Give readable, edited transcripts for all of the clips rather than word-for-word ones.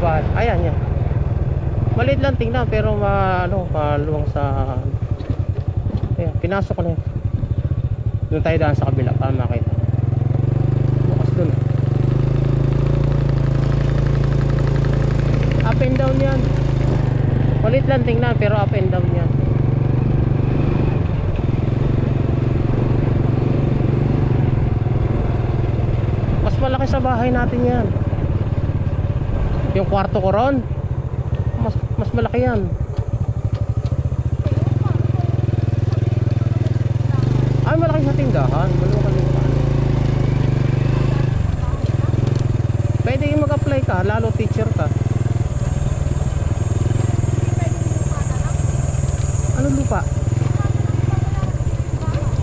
bahay. Ayan yan. Maliit lang tingnan pero maluwang sa. Ayan, pinasok ko na yan. Doon tayo daan sa kabila para makita. Bukas doon. Up and down yan. Maliit lang tingnan pero up and down yan. Mas malaki sa bahay natin yan. Yung kwarto ko ron, mas malaki yan. Ay, malaki sa tindahan. Pwede yung mag-apply ka, lalo teacher ka. Ano lupa?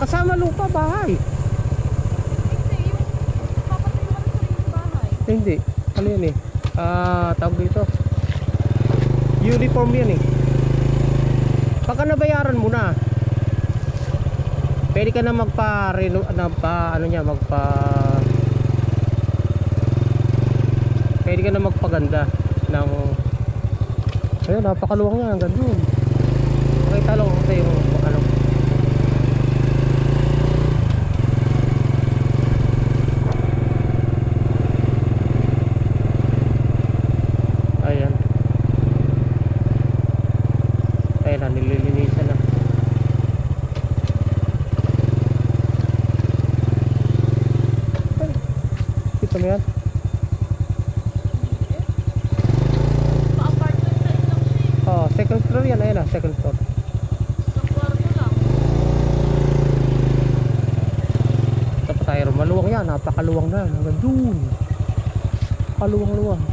Kasama lupa, bahay. Hindi. Ano yun eh? Tawag dito. Uniform yan eh. Pagka nabayaran mo na, pwede ka na pwede ka na magpaganda ng ayun, napakaluwang nga hanggang doon. Pakita lang kasi yung ano. Ayan. Ayan na, nililinisan na. Kita mo yan? Oh, second floor yan. Ayan na, second floor. Ito pa tayo. Maluwang yan. Napakaluwang na. Hanggang doon. Kaluwang-luwang.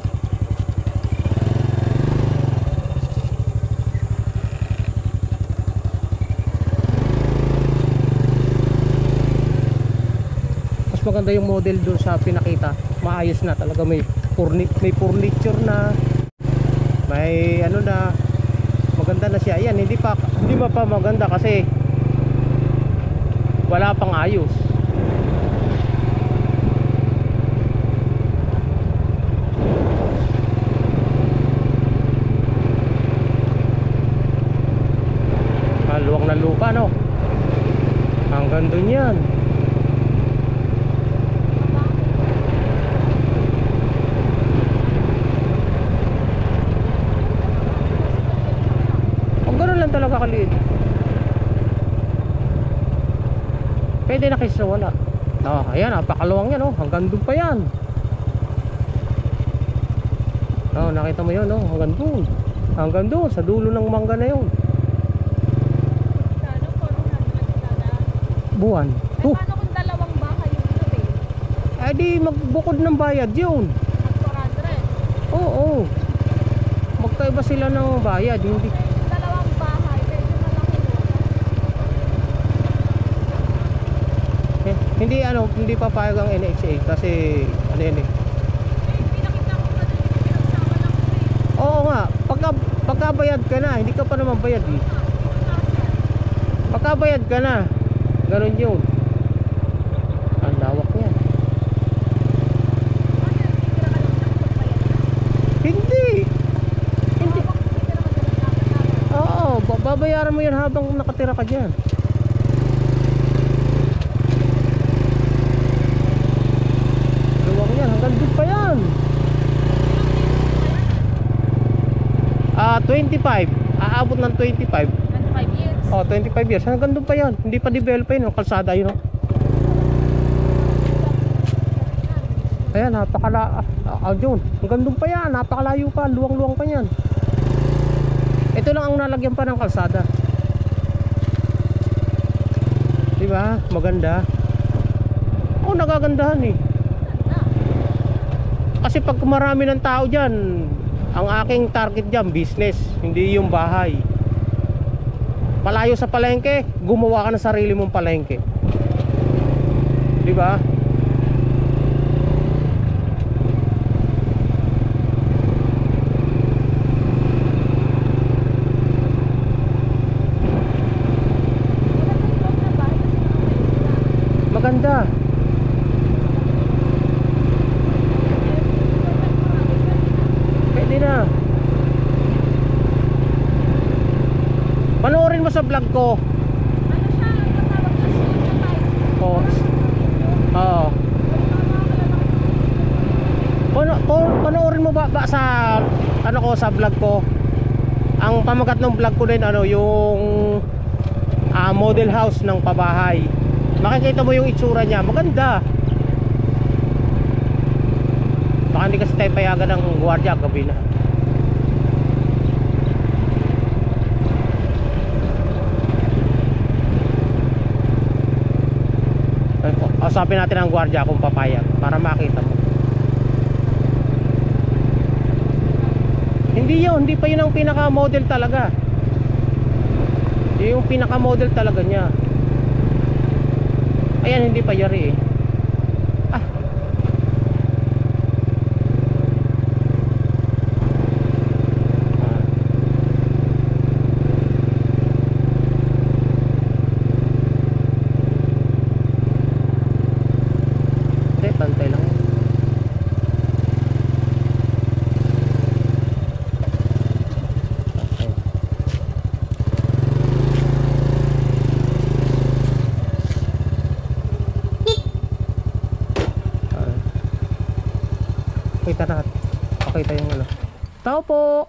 Mas maganda yung model doon sa pinakita. Maayos na talaga. May furniture na. May ano na, maganda na siya. Ayan, hindi pa maganda kasi wala pang ayos. Maluwang na lupa, no? Hanggang doon yan. Talaga kaliit. Pwede na kaysa wala. Ayan, napakaluwang yan, oh. Hanggang doon pa yan. Nakita mo yun, oh. Hanggang doon. Hanggang doon, sa dulo ng mangga na yun. Buwan. Paano kung dalawang bahay yung ito eh? Ay di, magbukod ng bayad yun. Mag-400? Oo. Magkaiba sila ng bayad. Hindi. Hindi papayag ang NHA kasi ano yan eh. Pinakita ko pa din pinagsama lang ko eh. Oo nga, pagkabayad ka na, hindi ka pa naman bayad eh. Pagkabayad ka na, ganun yun. Ang lawak yan. Hindi. Oo, babayaran mo yan habang nakatira ka dyan. Hanggang doon pa yan. 25. Aabot ng 25. 25 years. Oh, 25 years. Hanggang doon pa yan. Hindi pa develop pa yun. Kalsada yun. Ayan, yun. Hanggang doon pa yan. Napakalayo pa. Luwang-luwang pa yan. Ito lang ang nalagyan pa ng kalsada. Diba? Maganda. Oh, nagagandahan eh. Kasi pag marami ng tao dyan, ang aking target dyan, business, hindi yung bahay. Palayo sa palengke, gumawa ka ng sarili mong palengke. Diba? Maganda. Pwede panoorin mo sa vlog ko. Ano siya, ang tawag na studio type. Oo. Oo. Panoorin mo ba sa ano ko, sa vlog ko. Ang pamagat ng vlog ko din ano, yung model house ng pabahay. Makikita mo yung itsura niya, maganda. Baka hindi kasi tayo payagan ng gwardiya gabi na. Usapin natin ang gwardiya kung papayag para makita mo. Hindi pa yun ang pinaka-model talaga. Yung pinaka-model talaga niya. Ayan, hindi pa yari eh. Ah. Hindi, pantay lang. Kita na, pakita yung ano. Tao po.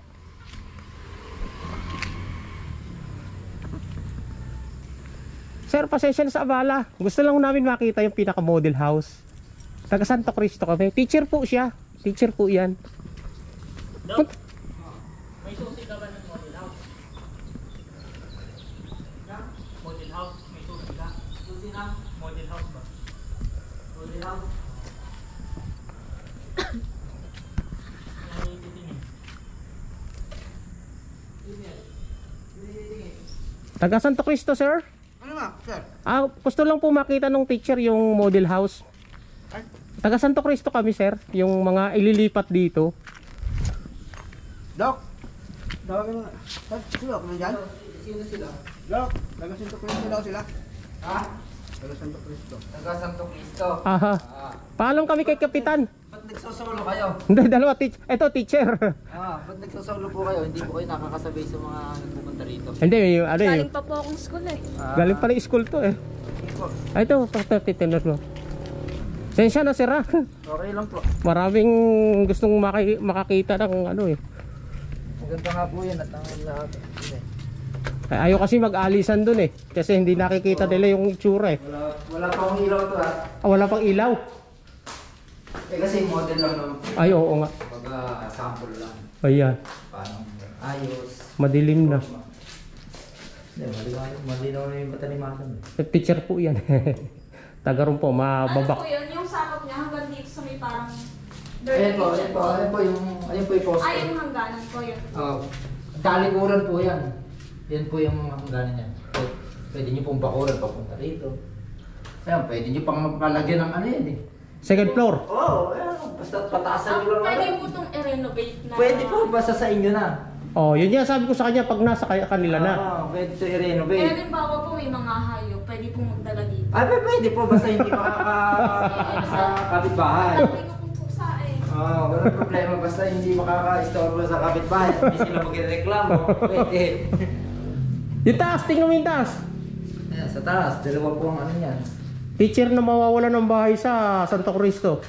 Sir, pasensya na sa abala. Gusto lang namin makita yung pinaka model house. Taga Santo Cristo kami. Teacher po siya. Teacher po yan. May susi ka ba ng model house? Model house, may susi ka? Susi na? Model house ba? Model house? Taga Santo Cristo, sir? Ano na, sir? Gusto lang po makita ng teacher yung model house. Taga Santo Cristo kami, sir. Yung mga ililipat dito. Dok! Tawagin mo nga. Sino ako nandyan? Sino sila? Dok! Taga Santo Cristo daw sila. Ha? Taga Santo Cristo. Taga Santo Cristo. Aha. Paalam kami kay Kapitan. Ba't nagsasolo kayo? Hindi, dalawa. Ito, teacher. Ba't nagsasolo po kayo? Hindi po kayo nakakasabay sa mga nagpupunta rito. Hindi, yung ano yun. Galing pa po akong school eh. Galing pala yung school to eh. Ay, ito, titinod mo. Sensya na, sir, ha? Okay lang po. Maraming gustong makakita ng ano eh. Maganda nga po yan at ang lahat. Ayaw kasi mag-alisan dun eh. Kasi hindi nakikita nila yung itsura eh. Wala pa akong ilaw to ha. Wala pang ilaw. Eh kasi model lang naman. Ay, oo nga. Sample lang. Ayan. Paano ayos. Madilim na. Hindi, malinaw na yung mata ni Madam. Teacher po yan. Taga ron po, Ano mababak. po yun? Yung sakop niya hanggang dito sa may parang Ayan po, kitchen ayan po yung poster. Ay, yung hangganan po yun. Talikuran po yan. Yan po yung hangganan niya. Pwede nyo pong bakuran papunta rito. Ayan, pwede nyo pang palagyan ng ano yan eh. Second floor. Oo, ayan. Basta pataasan nyo lang. Pwede po itong i-renovate na. Pwede po, basta sa inyo na. Oh, yun yan sabi ko sa kanya pag nasa kanila na. Pwede ito Kaya i-renovate. halimbawa po may mga hayop, pwede pong magdala dito. Ay, pwede po, basta hindi makakapit-bahay. Laki ko pong pusa eh. Oo, walang problema. Basta hindi makaka-istorbo sa kapitbahay. Hindi sila magreklamo. Pwede. Yung taas, tingnan mo yung taas. Ayan, sa taas, dalawa po ang ano yan. Teacher na mawawala ng bahay sa Santo Cristo.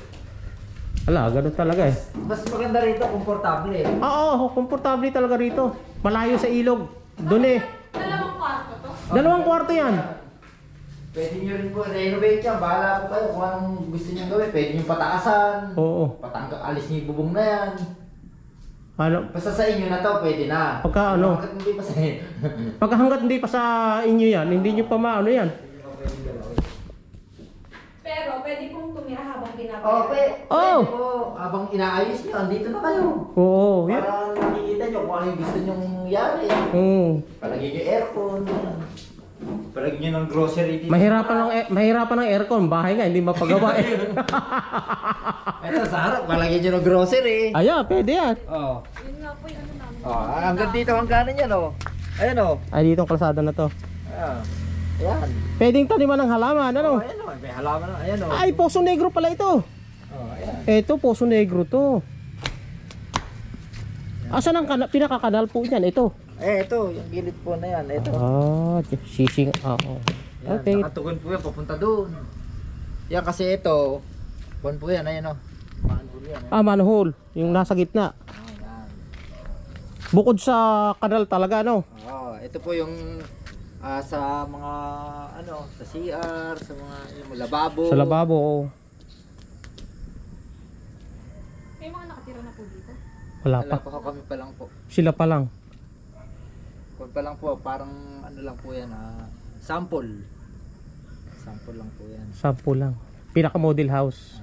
Ala, ganun talaga eh. Mas maganda rito, komportable eh. Oo, komportable talaga rito. Malayo sa ilog. Doon eh. Dalawang kwarto to. Dalawang kwarto yan. Pwede nyo rin po renovate yan. Bahala po kayo kung anong gusto nyo gawin. Pwede nyo pataasan. Oo. Alis nyo yung bubong na yan. Ano, Basta sa inyo na to, pwede na. Pagka ano? Bakit hindi pa sa inyo? pag hanggat hindi pa sa inyo yan, hindi nyo pa maano yan. Pero pwede pong tumira habang ginagawa. Oh, pwede Oh! po. Habang inaayos nyo, andito na kayo. Oo, yan. Para nakikita nyo kung ano yung gusto nyong yari. Palagyan nyo aircon. Palagyan nyo ng grocery dito. Mahirapan ng aircon. Bahay nga, hindi mapagawa eh. Ito sa harap, palagyan nyo ng grocery. Ayan, pwede yan. Oh. Yun nga po yung ano namin. Oh, hanggang dito hangganan yan oh. Ayan oh. Ay, ditong kalsada na to. Ayan. Ayan. Pwedeng taniman ng halaman, Oh, ano? ayan oh. May halaman na. Ayan oh. Ay, Poso Negro pala ito. Oh, ayan. Ito, Poso Negro to. Asan ang pinakakanal po yan? Ito. Ito, yung gilid po na yan. Ito. Sising. Oo. Yan, Okay. nakatugon po yan, papunta doon. Yan kasi ito, buwan po yan, ayun o. Manhole yan. Manhole. Yung nasa gitna. Yan. Bukod sa kanal talaga, no? Ito po yung sa mga sa CR, sa mga yung lababo. Sa lababo, oo. May mga nakatira na po dito. Wala Wala pa. pa kami pa lang po. Sila pa lang. Kung pa lang po, parang lang po yan, sample. Sample lang po yan. Sample lang. Pinaka-model house.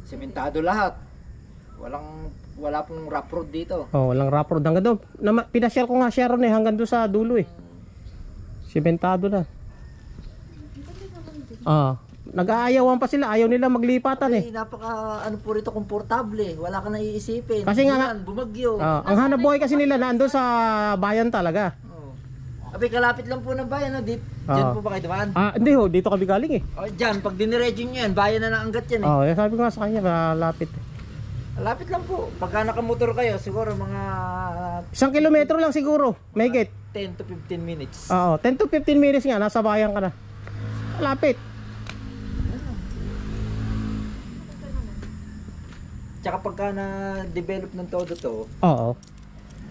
Sementado lahat. Wala pong rough road dito. Walang rough road. Hanggang doon. Pinasyal ko nga siya ron hanggang doon sa dulo Sementado na. Nag-aayawan pa sila. Ayaw nila maglipatan Napaka po rito, komportable. Wala ka na iisipin. Kasi nga bumagyo. ang hanap buhay kasi nila naandun sa bayan talaga. Abi, kalapit lang po ng bayan. Diyan po ba kayo dumaan? Hindi ho. Dito kami galing Diyan, pag diniretso nyo yan, bayan na naanggat yan Sabi ko nga sa kanya, malapit. Lapit lang po. Pagka nakamotor kayo, siguro mga 1 kilometro lang siguro. Mahigit. 10 to 15 minutes. 10 to 15 minutes nga. Nasa bayan ka na. Malapit. Tsaka pagka na-develop ng todo to, Oo.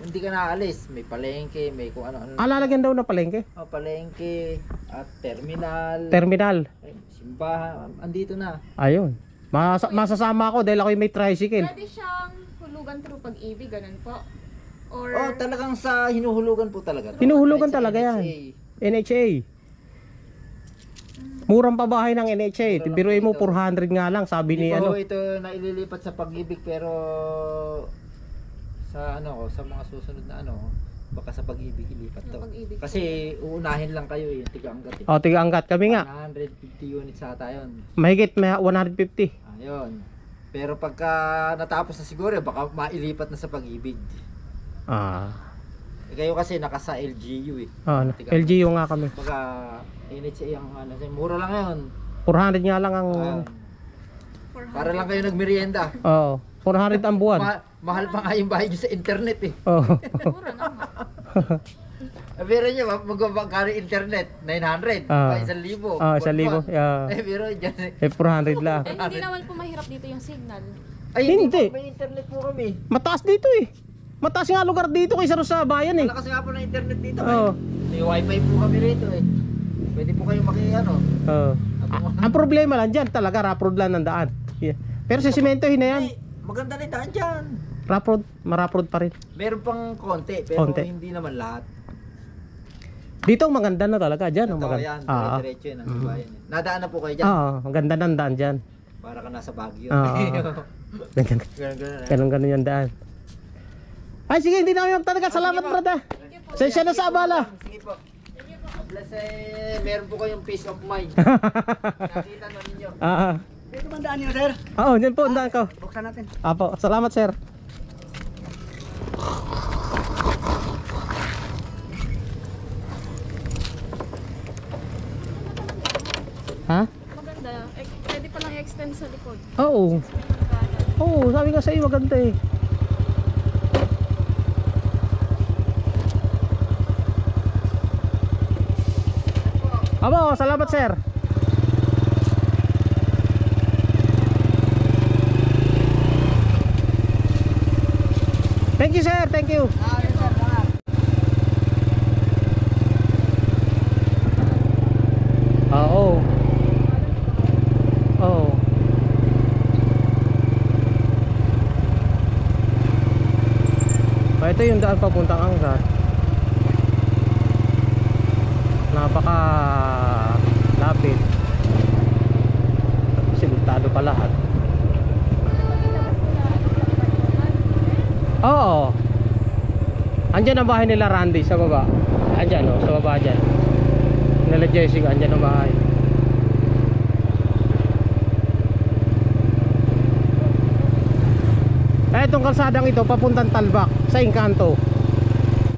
hindi ka naalis. May palengke, may kung ano-ano. Lalagyan daw na palengke. Palengke, at terminal, Terminal. simbahan, andito na. Ayun. Masasama ako dahil ako may tricycle. Pwede siyang hulugan through Pag-ibig, ganun po. Or Talagang sa hinuhulugan po talaga. Hinuhulugan talaga yan. NHA. NHA. Murang pabahay ng NHA. Biruin mo 400 nga lang sabi ni Hindi ano. po ito naililipat sa Pag-ibig, pero sa sa mga susunod na baka sa Pag-ibig ilipat Sa to. Pag-ibig. Kasi uunahin lang kayo yung tiga-anggat. Tiga-anggat kami nga. 150 units ata yun. Mahigit may 150. Ayun. Pero pagka natapos na siguro, baka mailipat na sa Pag-ibig. Kayo kasi nakasa LGU LGU nga kami. Baka NHA ang mura lang yun. 400 nga lang ang 400. Para lang kayo nagmerienda. 400 ang buwan. Mahal pa nga yung bahay nyo sa internet Mura naman. Pero nyo, magkakari internet, 900, 1,000. 1,000. Pero dyan 400 lang. Hindi naman po mahirap dito yung signal. Ay, Hindi. po, may internet po kami. Mataas dito Mataas nga lugar dito kaysa sa bayan Malakas nga po ng internet dito. Oo. May wifi po kami rito Pwede po kayo Ang problema lang dyan talaga rough road lang ng daan. Pero sa sementohin na yan. Maganda na daan dyan. Rough road pa rin. Meron pang konti, pero Konti. hindi naman lahat. Dito ang maganda na talaga dyan. Ito Maganda. yan, diretso yan ang bayan. Nadaan na po kayo dyan. Maganda ng daan dyan. Para ka nasa Baguio. Ganun yung daan. Ay sige, hindi na kami magtatagal. Salamat brada. Sensya na sa abala. Sige po. Bless meron po kayong peace of mind. Nakita na ninyo. Dito man daan niyo, sir. Dyan po, daan ko. Buksan natin. Apo, salamat sir. Maganda. Pwede palang i-extend sa likod. Oo. Sabi nga sa iyo maganda Abo, salamat sir. Thank you sir, thank you. Oo. Ito yung daan papuntang Angat. Napaka lapit. Simentado pa lahat. Oo. Andyan ang bahay nila Randy sa baba. Andyan sa baba dyan. Nila Jessica, andyan ang bahay. Itong kalsadang ito papuntang Talbak sa Encanto.